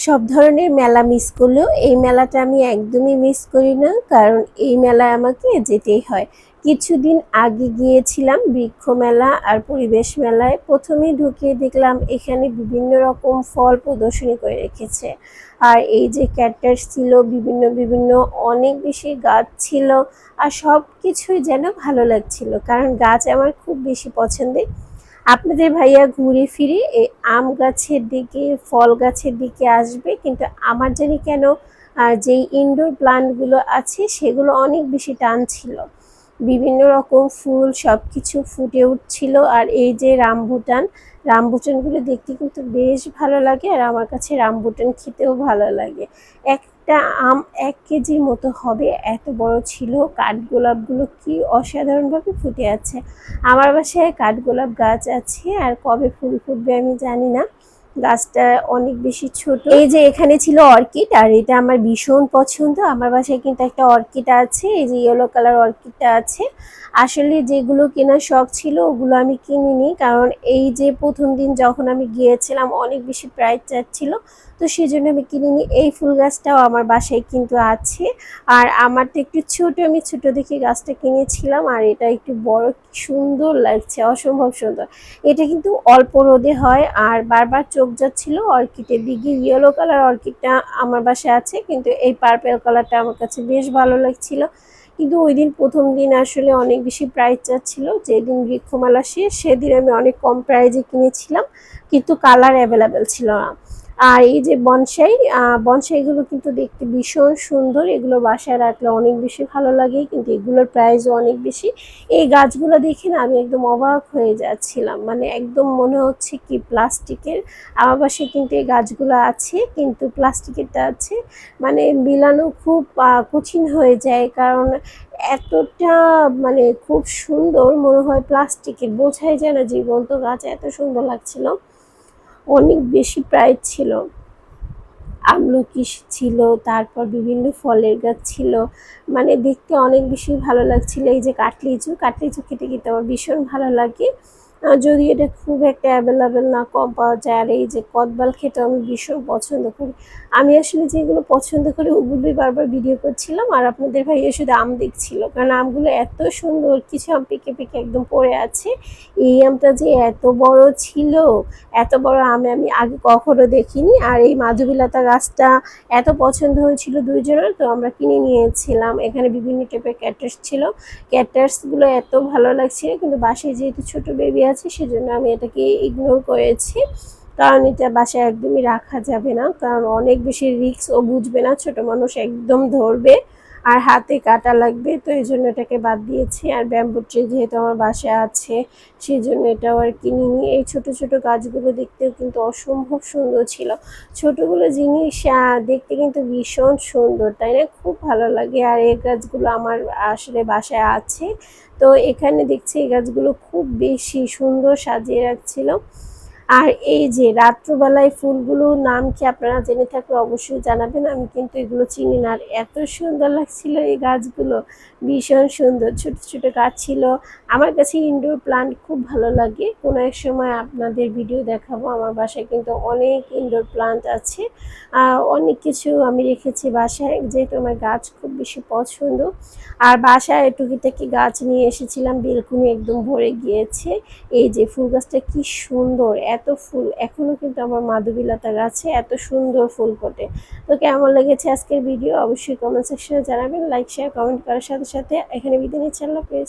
সব ধরনের মেলা মিস করলেও এই মেলাটা আমি একদমই মিস করি না, কারণ এই মেলায় আমাকে যেতেই হয়। কিছুদিন আগে গিয়েছিলাম বৃক্ষ মেলা আর পরিবেশ মেলায়। প্রথমেই ঢুকে দেখলাম এখানে বিভিন্ন রকম ফল প্রদর্শনী করে রেখেছে। আর এই যে ক্যাকটাস ছিল, বিভিন্ন বিভিন্ন অনেক বেশি গাছ ছিল। আর সব কিছুই যেন ভালো লাগছিল, কারণ গাছ আমার খুব বেশি পছন্দের। আপনাদের ভাইয়া ঘুরে ফিরে এই আম গাছের দিকে, ফল গাছের দিকে আসবে, কিন্তু আমার জানি কেন যেই ইনডোর প্লান্টগুলো আছে সেগুলো অনেক বেশি টান ছিল। বিভিন্ন রকম ফুল সবকিছু ফুটে উঠছিল। আর এই যে রামবুটানগুলো দেখতে কিন্তু বেশ ভালো লাগে, আর আমার কাছে রামবুটান খেতেও ভালো লাগে। একটা আম 1 কেজির মতো হবে, এত বড় ছিল। কাঠগোলাপগুলো কি অসাধারণভাবে ফুটে আছে। আমার বাসায় কাঠগোলাপ গাছ আছে, আর কবে ফুল ফুটবে আমি জানি না। গাছটা অনেক বেশি ছোট। এই যে এখানে ছিল অর্কিড, আর এটা আমার ভীষণ পছন্দ। আমার বাসায় কিন্তু একটা অর্কিড আছে, এই যে ইয়েলো কালার অর্কিডটা আছে। আসলে যেগুলো কেনার শখ ছিল ওগুলো আমি কিনিনি, কারণ এই যে প্রথম দিন যখন আমি গিয়েছিলাম অনেক বেশি প্রাইস চাচ্ছিল, তো সেই জন্য আমি কিনিনি। এই ফুল গাছটাও আমার বাসায় কিন্তু আছে, আর আমার তো একটু ছোট, আমি ছোট দেখে গাছটা কিনেছিলাম। আর এটা একটু বড়, সুন্দর লাগছে, অসম্ভব সুন্দর। এটা কিন্তু অল্প রোদে হয়, আর বারবার চোখ যাচ্ছিল অর্কিডের দিকে। ইয়েলো কালার অর্কিডটা আমার বাসায় আছে, কিন্তু এই পার্পেল কালারটা আমার কাছে বেশ ভালো লাগছিল। কিন্তু ওই দিন প্রথম দিন আসলে অনেক বেশি প্রাইস চাচ্ছিল। যেদিন বৃক্ষমেলা শেষ সেদিন আমি অনেক কম প্রাইজে কিনেছিলাম, কিন্তু কালার অ্যাভেলেবেল ছিল না। আর এই যে বনসাইগুলো কিন্তু দেখতে ভীষণ সুন্দর। এগুলো বাসায় রাখলে অনেক বেশি ভালো লাগে, কিন্তু এগুলোর প্রাইসও অনেক বেশি। এই গাছগুলো দেখে না আমি একদম অবাক হয়ে যাচ্ছিলাম, মানে একদম মনে হচ্ছে কি প্লাস্টিকের। আমার বাসায় কিন্তু এই গাছগুলো আছে, কিন্তু প্লাস্টিকেরটা আছে, মানে মিলানো খুব কঠিন হয়ে যায়, কারণ এতটা মানে খুব সুন্দর মনে হয় প্লাস্টিকের, বোঝাই যায় না জীবন্ত গাছ, এত সুন্দর লাগছিল। অনেক বেশি প্রাইস ছিল। আমলকি ছিল, তারপর বিভিন্ন ফলের গাছ ছিল, মানে দেখতে অনেক বেশি ভালো লাগছিল। এই যে কাটলিচু খেতে খেতে আমার ভীষণ ভালো লাগে, যদি এটা খুব একটা অ্যাভেলেবেল না, কম পাওয়া যায়। আর এই যে কদবাল খেতে আমি ভীষণ পছন্দ করি। আমি আসলে যেগুলো পছন্দ করি ওগুলোই বারবার ভিডিও করছিলাম, আর আপনাদের ভাইয়া শুধু আম দেখছিল, কারণ আমগুলো এত সুন্দর, কিছু আম পেকে পেকে একদম পড়ে আছে। এই আমটা যে এত বড় ছিল, এত বড় আম আমি আগে কখনো দেখিনি। আর এই মাধবীলতা গাছটা এত পছন্দ হয়েছিল দুইজনের, তো আমরা কিনে নিয়েছিলাম। এখানে বিভিন্ন টাইপের ক্যাকটাস ছিল, ক্যাকটাসগুলো এত ভালো লাগছিল, কিন্তু বাসায় যেহেতু ছোট বেবি আছে সেজন্য আমি এটাকে ইগনোর করেছি, কারণ এটা বাসায় একদমই রাখা যাবে না, কারণ অনেক বেশি রিস্ক, ও বুঝবে না, ছোট মানুষ একদম ধরবে আর হাতে কাটা লাগবে, তো এই জন্য এটাকে বাদ দিয়েছি। আর ব্যাম্বু ট্রি যেহেতু আমার বাসায় আছে সেই জন্য এটাও আর কিনিনি। এই ছোট ছোট গাছগুলো দেখতেও কিন্তু অসম্ভব সুন্দর ছিল। ছোটগুলো জিনিস দেখতে কিন্তু ভীষণ সুন্দর, তাই না? খুব ভালো লাগে। আর এই গাছগুলো আমার আসলে বাসায় আছে, তো এখানে দেখছি এই গাছগুলো খুব বেশি সুন্দর সাজিয়ে রাখছিল। আর এই যে রাত্রবেলায় ফুলগুলোর নাম কি আপনারা জেনে থাকলে অবশ্যই জানাবেন, আমি কিন্তু এগুলো চিনি না। আর এত সুন্দর লাগছিল এই গাছগুলো, ভীষণ সুন্দর। ছোট ছোট গাছ ছিল। আমার কাছে ইনডোর প্লান্ট খুব ভালো লাগে, কোনো এক সময় আপনাদের ভিডিও দেখাবো। আমার বাসায় কিন্তু অনেক ইনডোর প্লান্ট আছে, অনেক কিছু আমি রেখেছি বাসায়, যেহেতু আমার গাছ খুব বেশি পছন্দ। আর বাসায় টুকিটাকি গাছ নিয়ে এসেছিলাম, বেলকুনি একদম ভরে গিয়েছে। এই যে ফুল গাছটা কি সুন্দর, এত ফুল, এখনো কিন্তু আমার মাধবীলতা গাছে এত সুন্দর ফুল ফোটে। তো কেমন লেগেছে আজকের ভিডিও অবশ্যই কমেন্ট সেকশনে জানাবেন। লাইক শেয়ার কমেন্ট করার সাথে সাথে এখানে বিদায় নিচ্ছি, আল্লাহ হাফেজ।